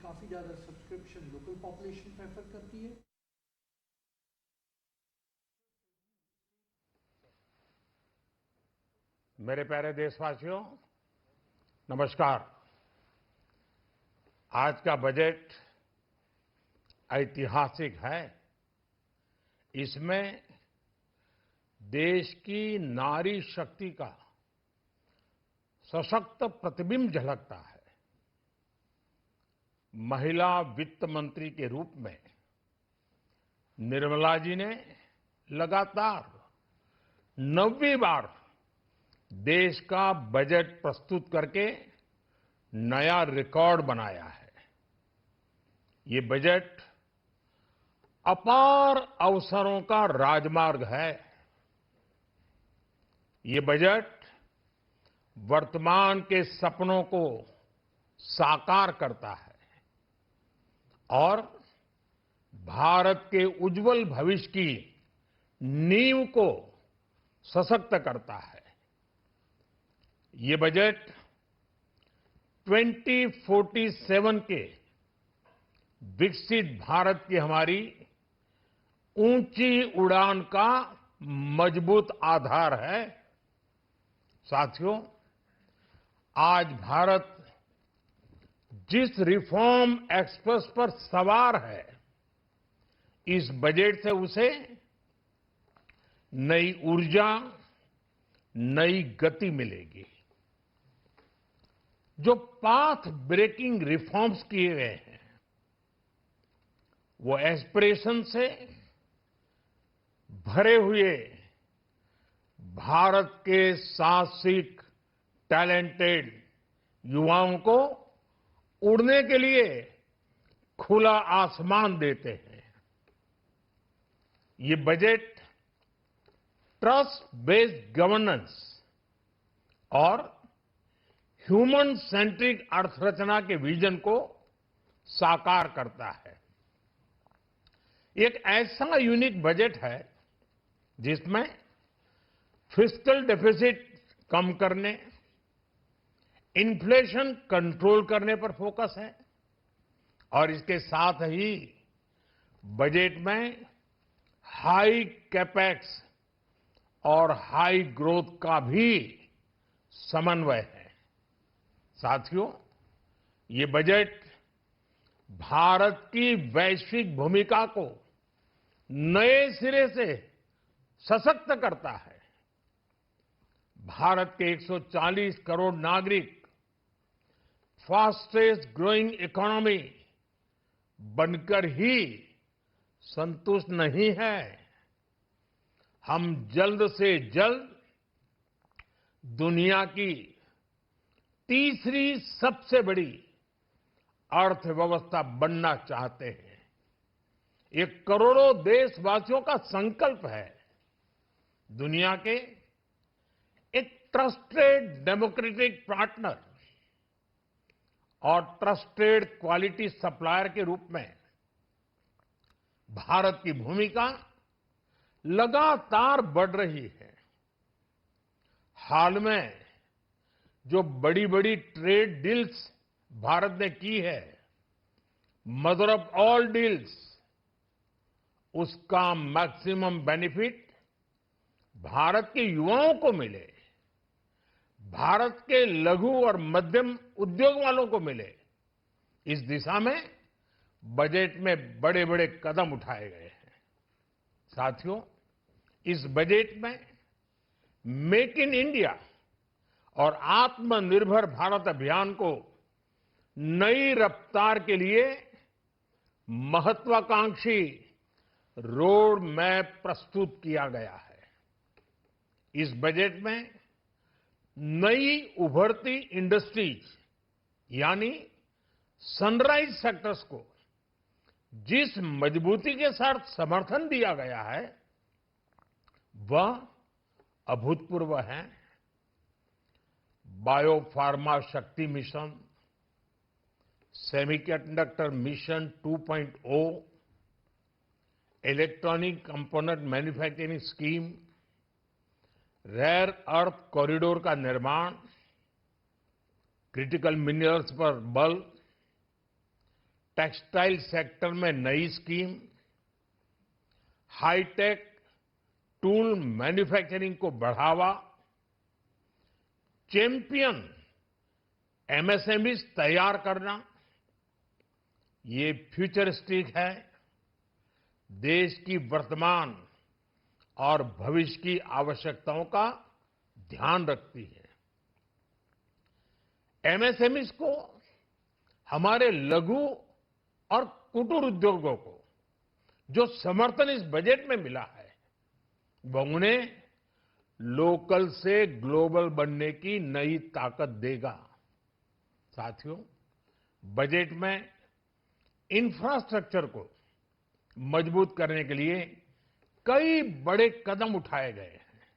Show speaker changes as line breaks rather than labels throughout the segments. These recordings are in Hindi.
काफी ज्यादा सब्सक्रिप्शन लोकल पॉपुलेशन प्रेफर करती है।
मेरे प्यारे देशवासियों, नमस्कार। आज का बजट ऐतिहासिक है। इसमें देश की नारी शक्ति का सशक्त प्रतिबिंब झलकता है। महिला वित्त मंत्री के रूप में निर्मला जी ने लगातार 9वीं बार देश का बजट प्रस्तुत करके नया रिकॉर्ड बनाया है। ये बजट अपार अवसरों का राजमार्ग है। ये बजट वर्तमान के सपनों को साकार करता है और भारत के उज्जवल भविष्य की नींव को सशक्त करता है। ये बजट 2047 के विकसित भारत की हमारी ऊंची उड़ान का मजबूत आधार है। साथियों, आज भारत जिस रिफॉर्म एक्सप्रेस पर सवार है, इस बजट से उसे नई ऊर्जा, नई गति मिलेगी। जो पाथ ब्रेकिंग रिफॉर्म्स किए गए हैं, वो एस्पिरेशन से भरे हुए भारत के साहसिक, टैलेंटेड युवाओं को उड़ने के लिए खुला आसमान देते हैं। ये बजट ट्रस्ट बेस्ड गवर्नेंस और ह्यूमन सेंट्रिक अर्थरचना के विजन को साकार करता है। एक ऐसा यूनिक बजट है जिसमें फिस्कल डेफिसिट कम करने, इन्फ्लेशन कंट्रोल करने पर फोकस है और इसके साथ ही बजट में हाई कैपेक्स और हाई ग्रोथ का भी समन्वय है। साथियों, ये बजट भारत की वैश्विक भूमिका को नए सिरे से सशक्त करता है। भारत के 140 करोड़ नागरिक फास्टेस्ट ग्रोइंग इकोनॉमी बनकर ही संतुष्ट नहीं है। हम जल्द से जल्द दुनिया की तीसरी सबसे बड़ी अर्थव्यवस्था बनना चाहते हैं। ये करोड़ों देशवासियों का संकल्प है। दुनिया के एक ट्रस्टेड डेमोक्रेटिक पार्टनर और ट्रस्टेड क्वालिटी सप्लायर के रूप में भारत की भूमिका लगातार बढ़ रही है। हाल में जो बड़ी बड़ी ट्रेड डील्स भारत ने की है, मदर ऑफ ऑल डील्स, उसका मैक्सिमम बेनिफिट भारत के युवाओं को मिले, भारत के लघु और मध्यम उद्योग वालों को मिले। इस दिशा में बजट में बड़े बड़े कदम उठाए गए हैं। साथियों, इस बजट में मेक इन इंडिया और आत्मनिर्भर भारत अभियान को नई रफ्तार के लिए महत्वाकांक्षी रोड मैप प्रस्तुत किया गया है। इस बजट में नई उभरती इंडस्ट्रीज यानी सनराइज सेक्टर्स को जिस मजबूती के साथ समर्थन दिया गया है, वह अभूतपूर्व है। Bio pharma Shakti mission, semiconductor mission 2.0, electronic component manufacturing scheme, rare earth corridor का निर्माण, क्रिटिकल मिनरल्स पर बल, टेक्सटाइल सेक्टर में नई स्कीम, हाईटेक टूल मैन्युफैक्चरिंग को बढ़ावा, चैंपियन एमएसएमईज तैयार करना, ये फ्यूचरिस्टिक है, देश की वर्तमान और भविष्य की आवश्यकताओं का ध्यान रखती है। एमएसएमईज को, हमारे लघु और कुटीर उद्योगों को जो समर्थन इस बजट में मिला है, वो उन्हें लोकल से ग्लोबल बनने की नई ताकत देगा। साथियों, बजट में इंफ्रास्ट्रक्चर को मजबूत करने के लिए कई बड़े कदम उठाए गए हैं।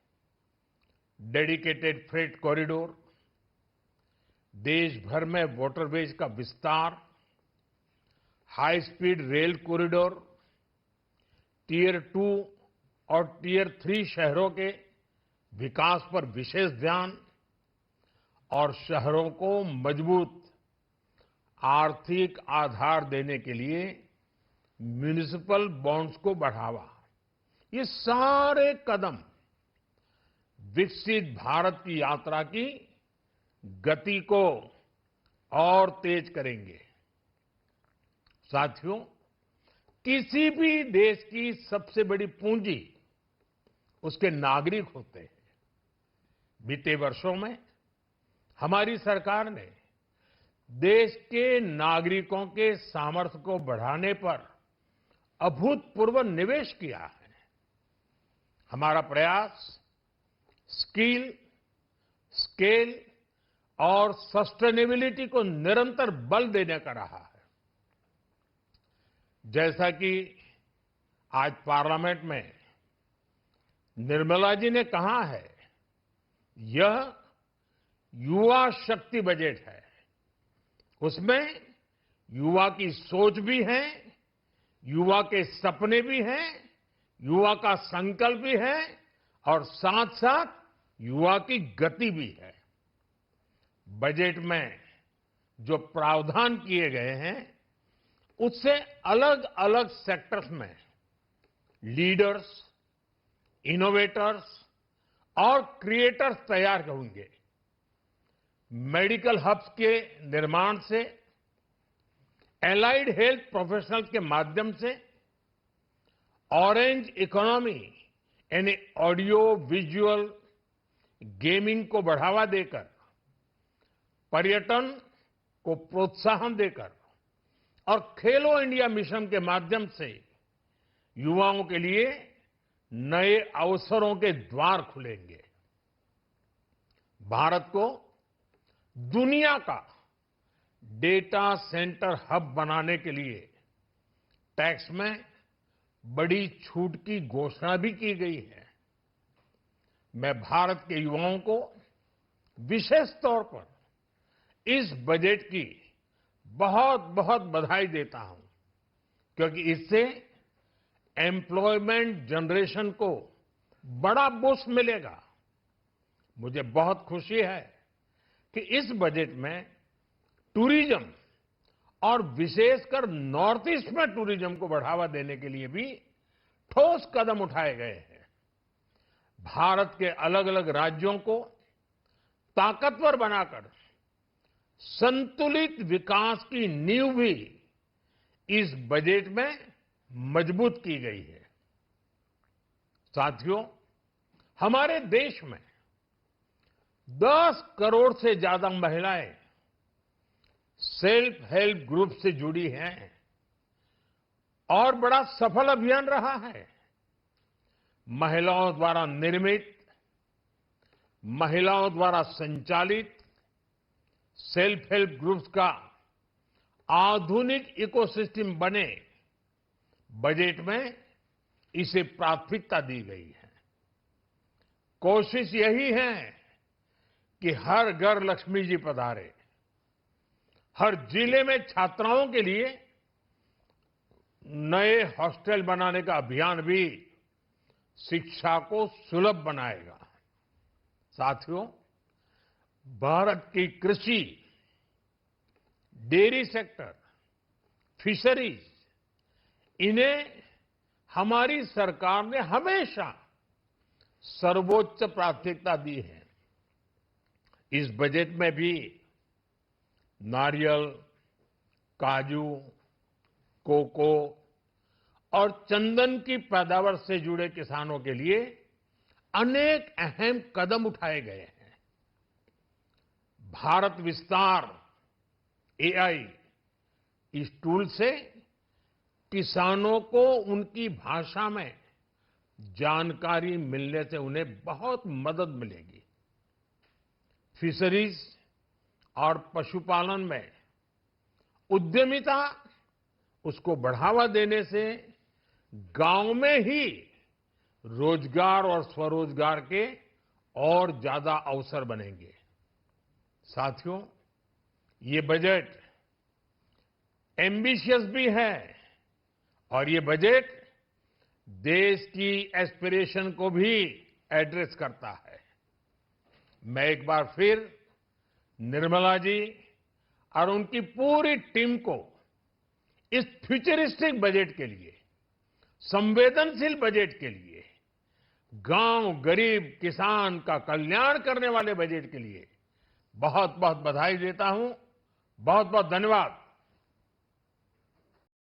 डेडिकेटेड फ्रेट कॉरिडोर, देश भर में वाटरवेज का विस्तार, high speed rail corridor, tier 2 और टियर 3 शहरों के विकास पर विशेष ध्यान और शहरों को मजबूत आर्थिक आधार देने के लिए म्युनिसिपल बॉन्ड्स को बढ़ावा, ये सारे कदम विकसित भारत की यात्रा की गति को और तेज करेंगे। साथियों, किसी भी देश की सबसे बड़ी पूंजी उसके नागरिक होते हैं। बीते वर्षों में हमारी सरकार ने देश के नागरिकों के सामर्थ्य को बढ़ाने पर अभूतपूर्व निवेश किया है। हमारा प्रयास स्किल, स्केल और सस्टेनेबिलिटी को निरंतर बल देने का रहा है। जैसा कि आज पार्लियामेंट में निर्मला जी ने कहा है, यह युवा शक्ति बजट है। उसमें युवा की सोच भी है, युवा के सपने भी हैं, युवा का संकल्प भी है और साथ साथ युवा की गति भी है। बजट में जो प्रावधान किए गए हैं, उससे अलग अलग सेक्टर्स में लीडर्स, इनोवेटर्स और क्रिएटर्स तैयार होंगे। मेडिकल हब्स के निर्माण से, एलाइड हेल्थ प्रोफेशनल्स के माध्यम से, ऑरेंज इकोनॉमी यानी ऑडियो विजुअल गेमिंग को बढ़ावा देकर, पर्यटन को प्रोत्साहन देकर और खेलो इंडिया मिशन के माध्यम से युवाओं के लिए नए अवसरों के द्वार खुलेंगे। भारत को दुनिया का डेटा सेंटर हब बनाने के लिए टैक्स में बड़ी छूट की घोषणा भी की गई है। मैं भारत के युवाओं को विशेष तौर पर इस बजट की बहुत बहुत बधाई देता हूं, क्योंकि इससे एम्प्लॉयमेंट जनरेशन को बड़ा बूस्ट मिलेगा। मुझे बहुत खुशी है कि इस बजट में टूरिज्म और विशेषकर नॉर्थ ईस्ट में टूरिज्म को बढ़ावा देने के लिए भी ठोस कदम उठाए गए हैं। भारत के अलग अलग राज्यों को ताकतवर बनाकर संतुलित विकास की नींव भी इस बजट में मजबूत की गई है। साथियों, हमारे देश में 10 करोड़ से ज्यादा महिलाएं सेल्फ हेल्प ग्रुप से जुड़ी हैं और बड़ा सफल अभियान रहा है। महिलाओं द्वारा निर्मित, महिलाओं द्वारा संचालित सेल्फ हेल्प ग्रुप्स का आधुनिक इकोसिस्टम बने, बजट में इसे प्राथमिकता दी गई है। कोशिश यही है कि हर घर लक्ष्मी जी पधारे। हर जिले में छात्राओं के लिए नए हॉस्टल बनाने का अभियान भी शिक्षा को सुलभ बनाएगा। साथियों, भारत की कृषि, डेयरी सेक्टर, फिशरीज, इन्हें हमारी सरकार ने हमेशा सर्वोच्च प्राथमिकता दी है। इस बजट में भी नारियल, काजू, कोको और चंदन की पैदावार से जुड़े किसानों के लिए अनेक अहम कदम उठाए गए हैं। भारत विस्तार एआई, इस टूल से किसानों को उनकी भाषा में जानकारी मिलने से उन्हें बहुत मदद मिलेगी। फिशरीज और पशुपालन में उद्यमिता, उसको बढ़ावा देने से गांव में ही रोजगार और स्वरोजगार के और ज्यादा अवसर बनेंगे। साथियों, ये बजट एम्बिशियस भी है और ये बजट देश की एस्पिरेशन को भी एड्रेस करता है। मैं एक बार फिर निर्मला जी और उनकी पूरी टीम को इस फ्यूचरिस्टिक बजट के लिए, संवेदनशील बजट के लिए, गांव, गरीब, किसान का कल्याण करने वाले बजट के लिए बहुत बहुत बधाई देता हूं। बहुत बहुत धन्यवाद।